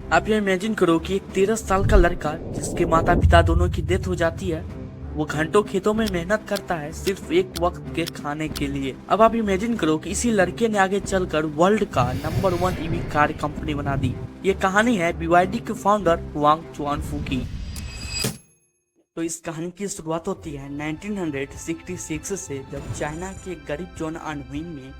आप ये इमेजिन करो कि एक 13 साल का लड़का जिसके माता पिता दोनों की डेथ हो जाती है, वो घंटों खेतों में मेहनत करता है सिर्फ एक वक्त के खाने के लिए। अब आप इमेजिन करो कि इसी लड़के ने आगे चलकर वर्ल्ड का नंबर 1 ईवी कार कंपनी बना दी। ये कहानी है BYD के फाउंडर वांग चुआनफू की। तो इस कहानी की शुरुआत होती है 1966 से, जब चाइना के गरीब जोन अनहुई में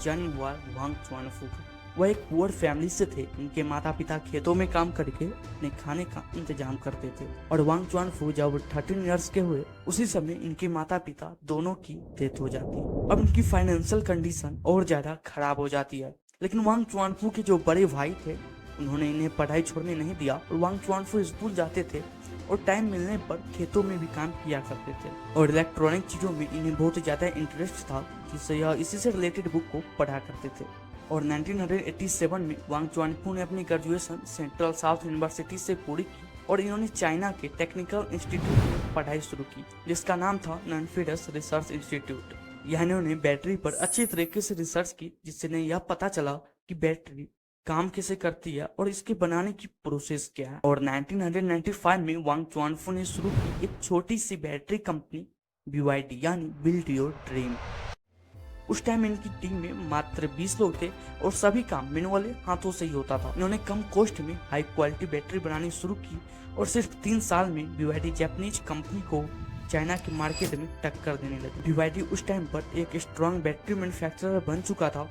जन्म हुआ वांग चुआनफू का। वह एक पुअर फैमिली से थे। इनके माता पिता खेतों में काम करके अपने खाने का इंतजाम करते थे और वांग चुआनफू जब 13 इयर्स के हुए, उसी समय इनके माता पिता दोनों की डेथ हो जाती है। अब इनकी फाइनेंशियल कंडीशन और ज्यादा खराब हो जाती है। लेकिन वांग चुआनफू के जो बड़े भाई थे, उन्होंने इन्हें पढ़ाई छोड़ने नहीं दिया और वांग चुआनफू स्कूल जाते थे और टाइम मिलने पर खेतों में भी काम किया करते थे। और इलेक्ट्रॉनिक चीजों में इन्हें बहुत ज्यादा इंटरेस्ट था, जिससे यह इसी से रिलेटेड बुक को पढ़ा करते थे। और 1987 में वांग चुआनफू ने अपनी ग्रेजुएशन सेंट्रल साउथ यूनिवर्सिटी से पूरी की और इन्होंने चाइना के टेक्निकल इंस्टीट्यूट में पढ़ाई शुरू की, जिसका नाम था ननफिडस रिसर्च इंस्टीट्यूट। यहाँ इन्होंने बैटरी पर अच्छी तरीके से रिसर्च की, जिससे इन्हें यह पता चला कि बैटरी काम कैसे करती है और इसके बनाने की प्रोसेस क्या है। और 1995 में वांग चुआनफू ने शुरू की एक छोटी सी बैटरी कंपनी BYD, यानी बिल्ड योर ड्रीम। उस टाइम इनकी टीम में मात्र 20 लोग थे और सभी काम मैनुअली हाथों से ही होता था। इन्होंने कम कॉस्ट में हाई क्वालिटी बैटरी बनानी शुरू की और सिर्फ 3 साल में BYD जापानीज कंपनी को चाइना के मार्केट में टक्कर देने लगी। BYD उस टाइम पर एक स्ट्रॉन्ग बैटरी मैन्युफैक्चरर बन चुका था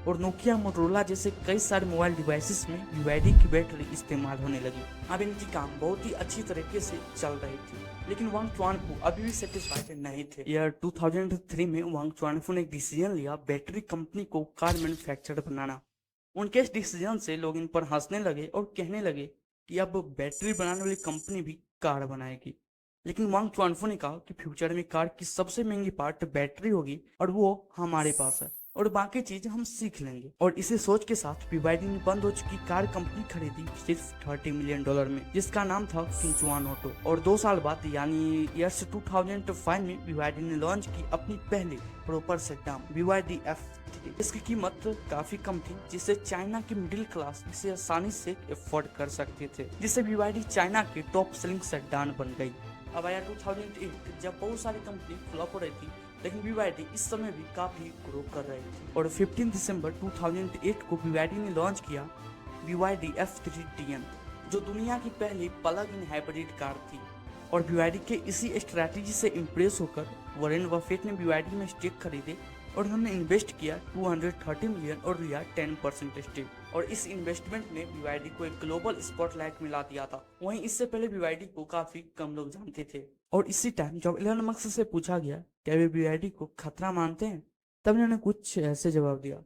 और नोकिया, मोटोरोला जैसे कई सारे मोबाइल डिवाइसेस में BYD की बैटरी इस्तेमाल होने लगी। अब इनकी काम बहुत ही अच्छी तरीके से चल रही थी, लेकिन वांग चुआनफू अभी भी सेटिस्फाइड नहीं थे। ईयर 2003 में वांग चुआनफू ने एक डिसीजन लिया बैटरी कंपनी को कार मैन्युफैक्चरर बनाना। उनके इस डिसीजन से लोग इन पर हंसने लगे और कहने लगे कि अब बैटरी बनाने वाली कंपनी भी कार बनाएगी। लेकिन वांग चुआनफू ने कहा कि फ्यूचर में कार की सबसे महंगी पार्ट बैटरी होगी और वो हमारे पास है और बाकी चीज हम सीख लेंगे। और इसी सोच के साथ BYD ने बंद हो चुकी कार कंपनी खरीदी सिर्फ $30 मिलियन में, जिसका नाम था किंचुआन ऑटो। और 2 साल बाद यानी ईयर 2005 में BYD ने लॉन्च की अपनी पहली प्रॉपर सेडान BYD F3। इसकी कीमत काफी कम थी, जिससे चाइना की मिडिल क्लास इसे आसानी से अफोर्ड कर सकते थे, जिससे BYD चाइना की टॉप सेलिंग सेडान बन गई। अब आया 2008, जब बहुत सारी कंपनी फ्लॉप हो रही थी, लेकिन BYD इस समय भी काफी ग्रो कर रही थी। और 15 दिसंबर 2008 को BYD ने लॉन्च किया BYD F3 TN, जो दुनिया की पहली प्लग इन हाइब्रिड कार थी। और BYD के इसी स्ट्रैटेजी से इम्प्रेस होकर वॉरेन बफेट ने BYD में स्टेक खरीदे और उन्होंने इन्वेस्ट किया 230 मिलियन और लिया 10% स्टेक। और इस इन्वेस्टमेंट ने BYD को एक ग्लोबल स्पॉटलाइट में ला दिया था। वहीं इससे पहले BYD को काफी कम लोग जानते थे। और इसी टाइम जब एलन मस्क से पूछा गया क्या वे BYD को खतरा मानते हैं, तब इन्होंने कुछ ऐसे जवाब दिया।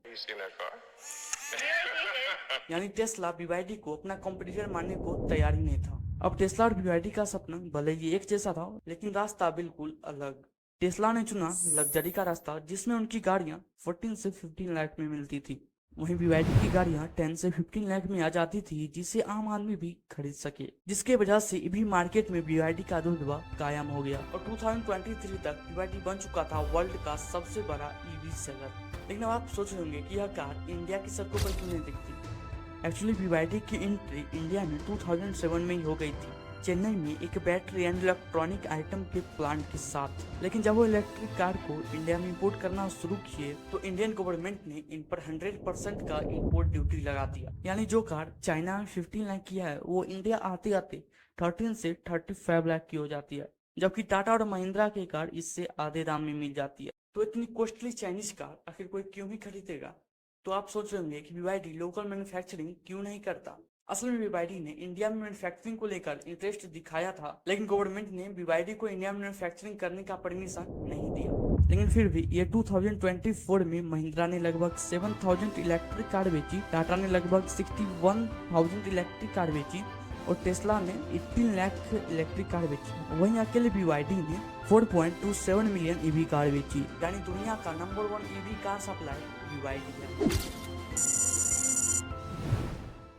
यानी टेस्ला BYD को अपना कॉम्पिटिटर मानने को तैयार ही नहीं था। अब टेस्ला और BYD का सपना भले ही एक जैसा था, लेकिन रास्ता बिल्कुल अलग। टेस्ला ने चुना लग्जरी का रास्ता, जिसमें उनकी गाड़ियां 14 से 15 लाख में मिलती थी। वहीं BYD की गाड़ियां 10 से 15 लाख में आ जाती थी, जिसे आम आदमी भी खरीद सके, जिसके वजह से ईवी मार्केट में BYD का रुतबा कायम हो गया। और 2023 तक BYD बन चुका था वर्ल्ड का सबसे बड़ा ईवी सेलर। लेकिन अब आप सोच रहे होंगे कि यह कार इंडिया की सड़कों पर क्यों नहीं दिखती। एक्चुअली BYD की एंट्री इंडिया में 2007 में ही हो गई थी, चेन्नई में एक बैटरी एंड इलेक्ट्रॉनिक आइटम के प्लांट के साथ। लेकिन जब वो इलेक्ट्रिक कार को इंडिया में इंपोर्ट करना शुरू किए, तो इंडियन गवर्नमेंट ने इन पर 100% का इंपोर्ट ड्यूटी लगा दिया। यानी जो कार चाइना में 15 लाख की है, वो इंडिया आते आते 13 से 35 लाख की हो जाती है, जबकि टाटा और महिंद्रा की कार इससे आधे दाम में मिल जाती है। तो इतनी कॉस्टली चाइनीज कार आखिर कोई क्यों ही खरीदेगा। तो आप सोच रहे होंगे कि BYD लोकल मैन्युफैक्चरिंग क्यों नहीं करता। असल में BYD ने इंडिया में मैन्युफैक्चरिंग को लेकर इंटरेस्ट दिखाया था, लेकिन गवर्नमेंट ने BYD को इंडिया में मैन्युफैक्चरिंग करने का परमिशन नहीं दिया। लेकिन फिर भी ये 2024 में महिंद्रा ने लगभग 7000 इलेक्ट्रिक कार बेची, टाटा ने लगभग 61,000 इलेक्ट्रिक कार बेची और टेस्ला ने 18 लाख इलेक्ट्रिक कार बेची। वहीं अकेले BYD ने 4.27 मिलियन ईवी कार बेची। यानी दुनिया का number 1 EV car supply BYD है।